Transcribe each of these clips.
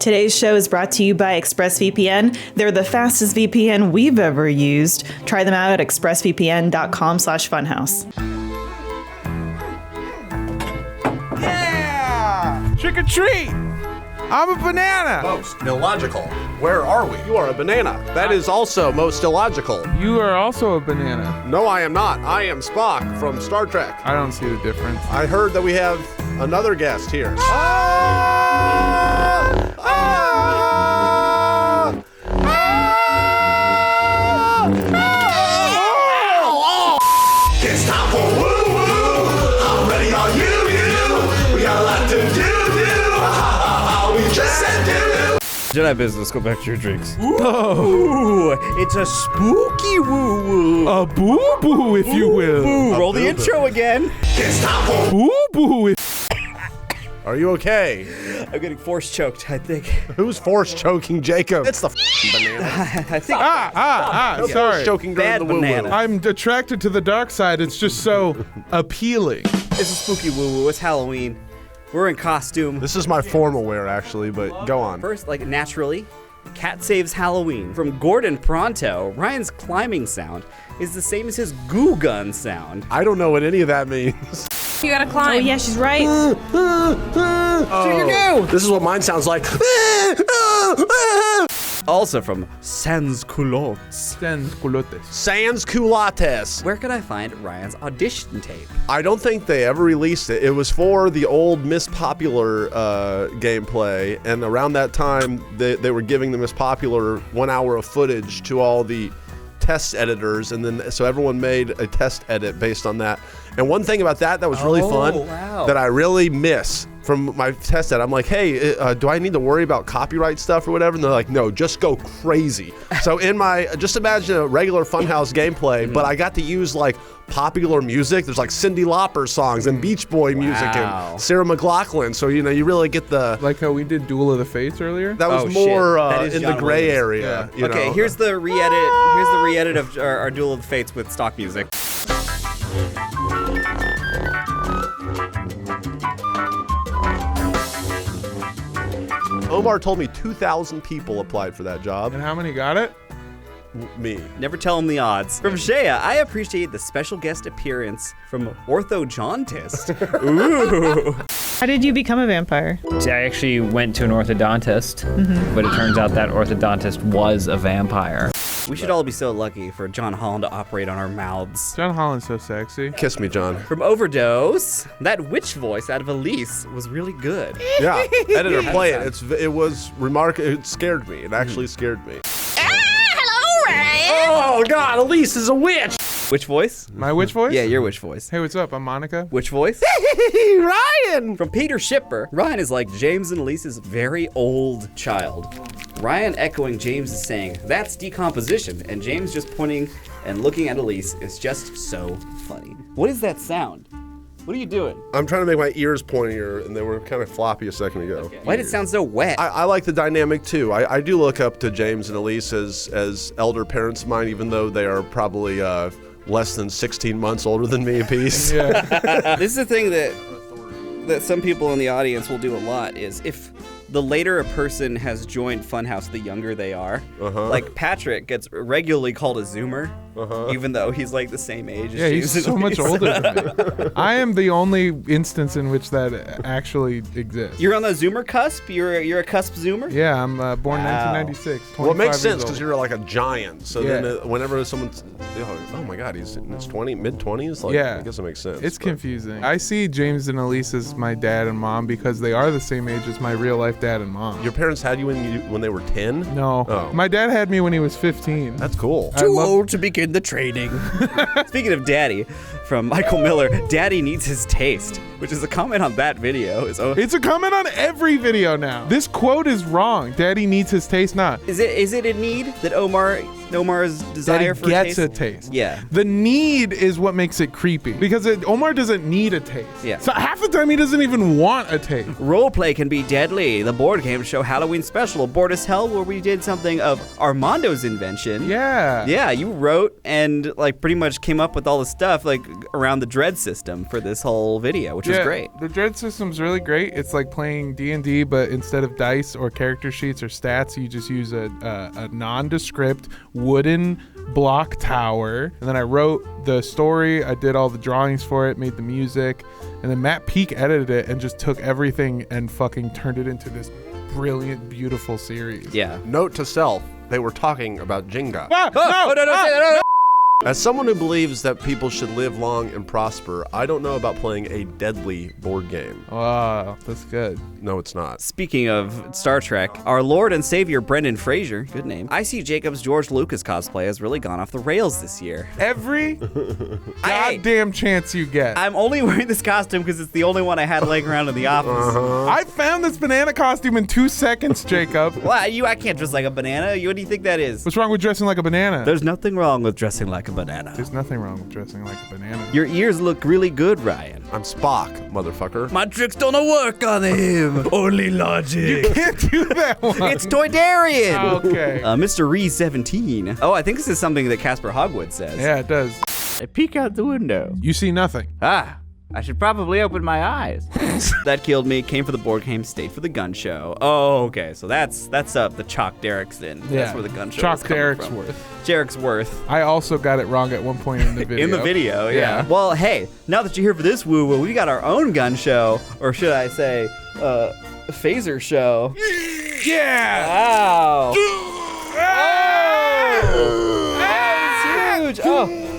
Today's show is brought to you by ExpressVPN. They're the fastest VPN we've ever used. Try them out at expressvpn.com/funhaus. Yeah! Trick or treat! I'm a banana! Most illogical. Where are we? You are a banana. That is also most illogical. You are also a banana. No, I am not. I am Spock from Star Trek. I don't see the difference. I heard that we have another guest here. It's time for woo-woo. How ready are you? We got a lot to do. We just said do. Jedi business, go back to your drinks. Whoa! It's a spooky woo-woo. A boo-boo, if you will. Boo. Roll the intro again. It's time for Boo-boo. Are you okay? I'm getting force choked, I think. Who's force choking Jacob? It's the banana. I think. Sorry. Choking during Bad the woo-woo. banana. I'm attracted to the dark side. It's just so appealing. It's a spooky woo-woo. It's Halloween. We're in costume. This is my formal wear, actually, but go on. First, like naturally, Cat Saves Halloween. From Gordon Pronto, Ryan's climbing sound is the same as his goo gun sound. I don't know what any of that means. You gotta climb. Oh, yeah, she's right. This is what mine sounds like. Also from Sans Culottes. Sans culottes. Sans culottes. Where could I find Ryan's audition tape? I don't think they ever released it. It was for the old Miss Popular gameplay, and around that time, they were giving the Miss Popular 1 hour of footage to all the test editors, and then so everyone made a test edit based on that. And one thing about that was really fun that I really miss from my test edit, I'm like, hey, do I need to worry about copyright stuff or whatever? And they're like, no, just go crazy. So in my, just imagine a regular Funhaus gameplay, but I got to use like popular music. There's like Cyndi Lauper songs and Beach Boy music and Sarah McLachlan. So, you know, you really get the... Like how we did Duel of the Fates earlier? That was more in the gray area. Yeah. You know? Here's the re-edit. Here's the re-edit of our Duel of the Fates with stock music. Omar told me 2,000 people applied for that job. And how many got it? Me. Never tell him the odds. From Shea, I appreciate the special guest appearance from Orthodontist. Ooh. How did you become a vampire? See, I actually went to an orthodontist, but it turns out that orthodontist was a vampire. We should all be so lucky for John Holland to operate on our mouths. John Holland's so sexy. Kiss me, John. From Overdose, that witch voice out of Elise was really good. Yeah, editor, play it. It was remarkable. It scared me. It actually scared me. Hello, Ryan. Oh God, Elise is a witch. Which voice? My witch voice? Yeah, your witch voice. Hey, what's up? I'm Monica. Which voice? Ryan. From Peter Shipper, Ryan is like James and Elise's very old child. Ryan echoing James is saying, that's decomposition, and James just pointing and looking at Elise is just so funny. What is that sound? What are you doing? I'm trying to make my ears pointier, and they were kind of floppy a second ago. Okay. Why did it sound so wet? I like the dynamic too. I do look up to James and Elise as elder parents of mine, even though they are probably less than 16 months older than me apiece. Yeah. This is the thing that some people in the audience will do a lot is if the later a person has joined Funhaus, the younger they are. Like Patrick gets regularly called a Zoomer, even though he's like the same age as Yeah, he's James so and much Elise. older than me. I am the only instance in which that actually exists. You're on the Zoomer cusp? You're a cusp Zoomer? Yeah, I'm born 1996. Well, it makes 25 sense years because old. you're like a giant. So Yeah. then whenever someone's, oh my God, he's in his mid-20s? Like, Yeah. I guess it makes sense. It's but- confusing. I see James and Elise as my dad and mom because they are the same age as my real life dad and mom. Your parents had you when they were 10? No. Oh. My dad had me when he was 15. That's cool. I love- to begin the training. Speaking of daddy, from Michael Miller, Daddy needs his taste, which is a comment on that video. It's a comment on every video now. This quote is wrong. Daddy needs his taste not. Is it a need that Omar's desire Daddy for gets taste? a taste. Yeah. The need is what makes it creepy because Omar doesn't need a taste. Yeah. So half the time he doesn't even want a taste. Roleplay can be deadly. The board game show Halloween special, Bored as Hell, where we did something of Armando's invention. Yeah. Yeah, you wrote and like pretty much came up with all the stuff. Like around the dread system for this whole video, which was great. The dread system's really great. It's like playing D&D, but instead of dice or character sheets or stats, you just use a nondescript wooden block tower. And then I wrote the story. I did all the drawings for it, made the music, and then Matt Peak edited it and just took everything and fucking turned it into this brilliant, beautiful series. Yeah. Note to self, they were talking about Jenga. No. As someone who believes that people should live long and prosper, I don't know about playing a deadly board game. Wow, that's good. No, it's not. Speaking of Star Trek, our Lord and Savior Brendan Fraser, good name, I see Jacob's George Lucas cosplay has really gone off the rails this year. Every goddamn chance you get. I'm only wearing this costume because it's the only one I had laying around in the office. I found this banana costume in 2 seconds, Jacob. Well, I can't dress like a banana. What do you think that is? What's wrong with dressing like a banana? There's nothing wrong with dressing like a banana. There's nothing wrong with dressing like a banana. Your ears look really good, Ryan. I'm Spock, motherfucker. My tricks don't work on him. Only logic. You can't do that one. It's Toydarian. Okay. Mr. Re-17. Oh, I think this is something that Casper Hogwood says. Yeah, it does. I peek out the window. You see nothing. I should probably open my eyes. That killed me. Came for the board game, stayed for the gun show. Oh, okay. So that's up the Chalk Derrickson. That's where the gun show Chalk is coming from. Derricksworth. Derricksworth. I also got it wrong at one point in the video. In the video, yeah. Yeah. Well, hey, now that you're here for this woo-woo, we got our own gun show, or should I say, phaser show. Yeah! Wow. That's huge.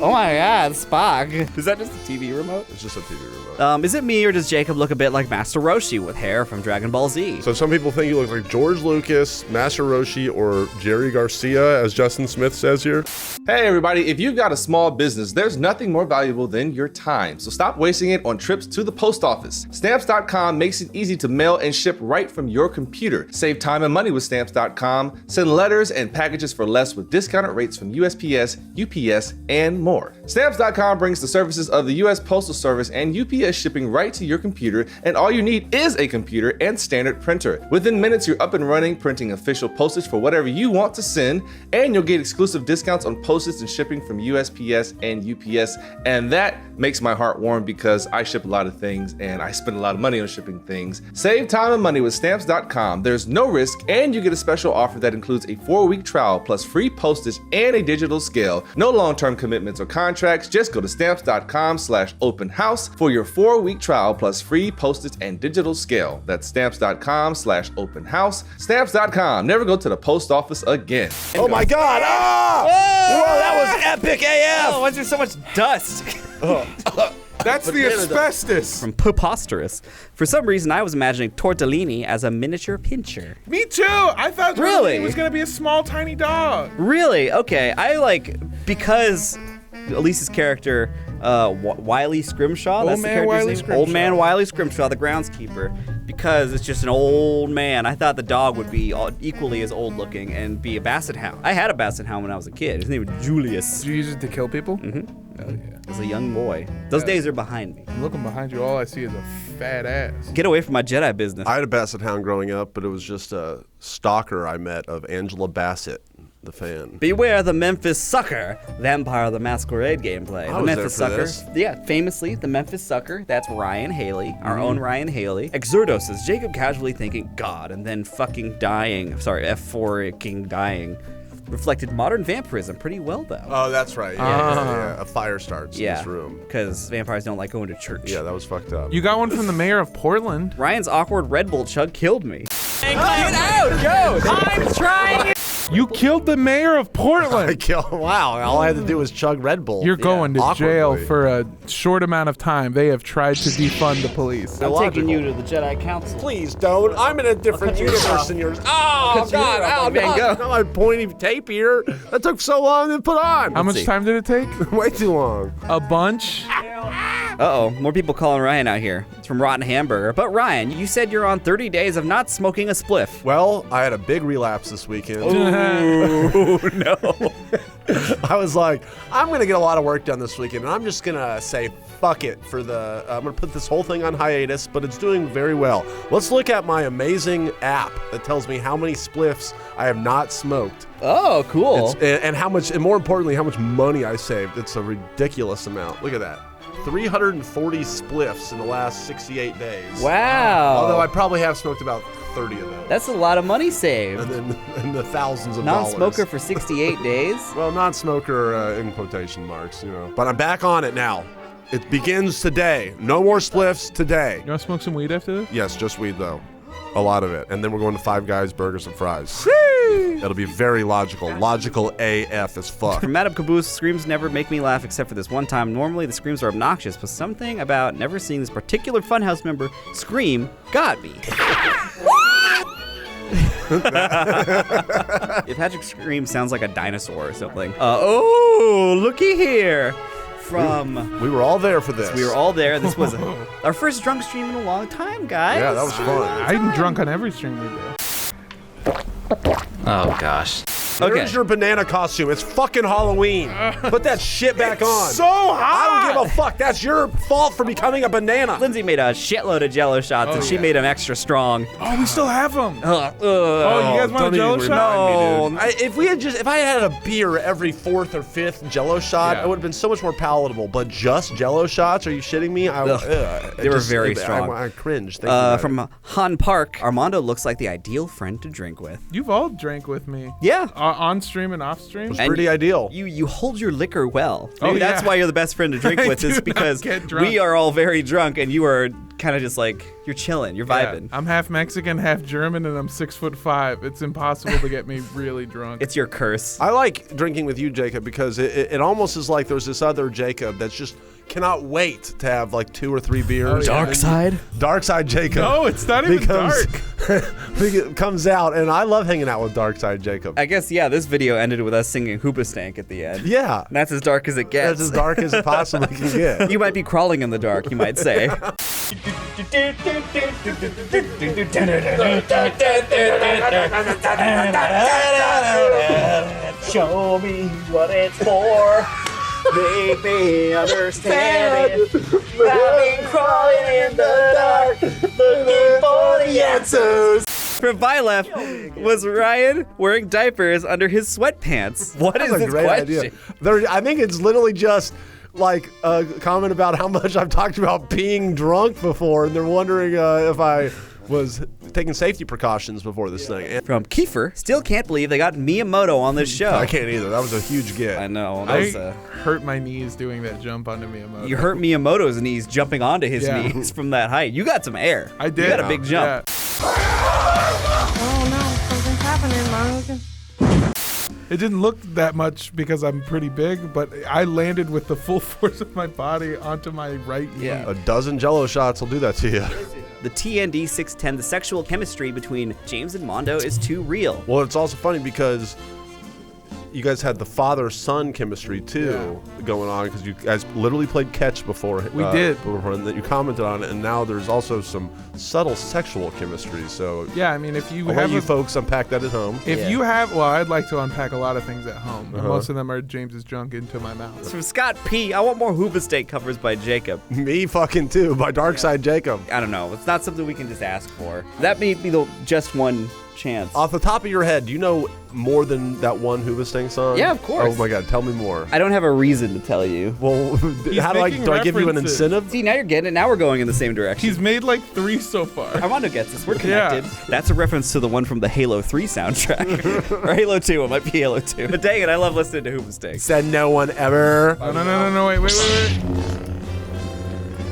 Oh my God, Spock. Is that just a TV remote? It's just a TV remote. Is it me or does Jacob look a bit like Master Roshi with hair from Dragon Ball Z? So some people think you look like George Lucas, Master Roshi, or Jerry Garcia, as Justin Smith says here. Hey everybody, if you've got a small business, there's nothing more valuable than your time. So stop wasting it on trips to the post office. Stamps.com makes it easy to mail and ship right from your computer. Save time and money with Stamps.com. Send letters and packages for less with discounted rates from USPS, UPS, and more. Stamps.com brings the services of the US Postal Service and UPS shipping right to your computer, and all you need is a computer and standard printer. Within minutes, you're up and running, printing official postage for whatever you want to send, and you'll get exclusive discounts on postage and shipping from USPS and UPS, and that makes my heart warm because I ship a lot of things and I spend a lot of money on shipping things. Save time and money with Stamps.com. There's no risk, and you get a special offer that includes a 4-week trial plus free postage and a digital scale. No long-term commitments or contracts. Just go to Stamps.com/openhouse for your 4-week trial plus free postage and digital scale. That's Stamps.com/openhouse. Stamps.com. Never go to the post office again. Oh my God! Ah! Whoa, that was epic AF! Oh, why is there so much dust? That's the asbestos. From Preposterous. For some reason, I was imagining Tortellini as a miniature pincher. Me too. I thought Really? He was gonna be a small, tiny dog. Really? Okay. Because Elise's character, Wiley Scrimshaw, that's the Man character's Wiley name? Scrimshaw. Old Man Wiley Scrimshaw, the groundskeeper. Because it's just an old man, I thought the dog would be equally as old looking and be a basset hound. I had a basset hound when I was a kid. His name was Julius. Did you use it to kill people? Mm-hmm. Oh yeah. As a young boy. Those days are behind me. I'm looking behind you, all I see is a fat ass. Get away from my Jedi business. I had a basset hound growing up, but it was just a stalker I met of Angela Bassett, the fan. Beware the Memphis Sucker, Vampire the Masquerade gameplay. I The was Memphis there for Sucker. this. Yeah, famously, the Memphis Sucker. That's Ryan Haley, our own Ryan Haley. Exerdos is Jacob casually thinking God and then fucking dying. Sorry, F4-ing dying. Reflected modern vampirism pretty well, though. Oh, that's right. Yeah. A fire starts in this room. Because vampires don't like going to church. Yeah, that was fucked up. You got one from the mayor of Portland. Ryan's awkward Red Bull chug killed me. Get out! Go! I'm trying! You killed the mayor of Portland. Wow, all I had to do was chug Red Bull. You're going to jail Awkwardly. for a short amount of time. They have tried to defund the police. I'm taking you to the Jedi Council. Please don't. I'm in a different universe than yours. Oh, God. off, Van Gogh. Not my pointy tape here. That took so long to put on. How much see. time did it take? Way too long. A bunch. Uh-oh, more people calling Ryan out here. It's from Rotten Hamburger. But Ryan, you said you're on 30 days of not smoking a spliff. Well, I had a big relapse this weekend. Oh, no. I was like, I'm going to get a lot of work done this weekend, and I'm just going to say fuck it for the, I'm going to put this whole thing on hiatus, but it's doing very well. Let's look at my amazing app that tells me how many spliffs I have not smoked. Oh, cool. And how much, and more importantly, how much money I saved. It's a ridiculous amount. Look at that. 340 spliffs in the last 68 days. Wow. Although I probably have smoked about 30 of those. That's a lot of money saved. And then in the thousands of dollars. Non-smoker for 68 days? Well, non-smoker in quotation marks, you know. But I'm back on it now. It begins today. No more spliffs today. You want to smoke some weed after this? Yes, just weed though. A lot of it. And then we're going to Five Guys Burgers and Fries. It'll be very logical. Logical AF as fuck. From Madame Caboose, screams never make me laugh except for this one time. Normally the screams are obnoxious, but something about never seeing this particular Funhouse member scream got me. If Patrick's scream sounds like a dinosaur or something. Oh, looky here. From... We were all there for this. We were all there. This was our first drunk stream in a long time, guys. Yeah, that was fun. I'm drunk on every stream we do. Oh gosh. There's your banana costume. It's fucking Halloween. Put that shit back on. So hot! I don't give a fuck. That's your fault for becoming a banana. Lindsay made a shitload of Jello shots, and she made them extra strong. Oh, we still have them. Oh, Oh, you guys want a Jello shot? No. If I had a beer every fourth or fifth Jello shot, Yeah. it would have been so much more palatable. But just Jello shots? Are you shitting me? They were very strong. I cringe. Thank you, From Han Park, Armando looks like the ideal friend to drink with. You've all drank with me. Yeah. On stream and off stream. It's pretty ideal. You hold your liquor well. Oh, Maybe that's yeah. why you're the best friend to drink I with, is do because not get drunk. we are all very drunk and you are kind of just like, you're chilling, you're Yeah, vibing. I'm half Mexican, half German, and I'm 6'5". It's impossible to get me really drunk. It's your curse. I like drinking with you, Jacob, because it almost is like there's this other Jacob that's just cannot wait to have like 2 or 3 beers. yeah. Dark side? Dark side Jacob. No, it's not even dark. comes out, and I love hanging out with Dark side Jacob. I guess, yeah, this video ended with us singing Hoobastank at the end. Yeah. And that's as dark as it gets. That's as dark as it possibly can get. You might be crawling in the dark, you might say. Show me what it's for. Make me understand it. I've been crawling in the dark, looking for the answers. From Bylef was Ryan wearing diapers under his sweatpants. What is That's a this great question? idea. I think it's literally just like a comment about how much I've talked about being drunk before, and they're wondering if I was taking safety precautions before this thing. And From Kiefer, still can't believe they got Miyamoto on this show. I can't either. That was a huge get. I know. That I was, hurt my knees doing that jump onto Miyamoto. you hurt Miyamoto's knees jumping onto his Yeah. knees from that height. You got some air. I did. You got a big jump. Yeah. Oh no, something's happening, Monica. It didn't look that much because I'm pretty big, but I landed with the full force of my body onto my right knee. Yeah. A dozen Jello shots will do that to you. The TND 610, the sexual chemistry between James and Mondo is too real. Well, it's also funny because you guys had the father-son chemistry too going on, because you guys literally played catch before. We did. Before, and that you commented on it, and now there's also some subtle sexual chemistry. So Yeah, I mean, if you I'll have let you a- folks unpack that at home. If Yeah. you have, well, I'd like to unpack a lot of things at home. But most of them are James's junk into my mouth. From Scott P, I want more Hoobastank covers by Jacob. Me fucking too, by Dark Side Jacob. I don't know. It's not something we can just ask for. That may be the just one chance. Off the top of your head, do you know more than that one Hoobastank song? Yeah, of course. Oh my god, tell me more. I don't have a reason to tell you. Well, how do making I give you an references. incentive? See, now you're getting it. Now we're going in the same direction. He's made like 3 so far. Armando gets this. We're Yeah. connected. That's a reference to the one from the Halo 3 soundtrack. Or Halo 2. It might be Halo 2. But dang it, I love listening to Hoobastank. Said no one ever. No, wait.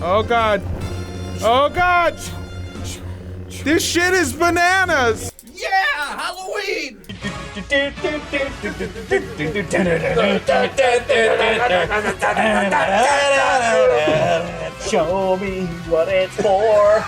Oh god. Oh god. This shit is bananas. Show me what it's for.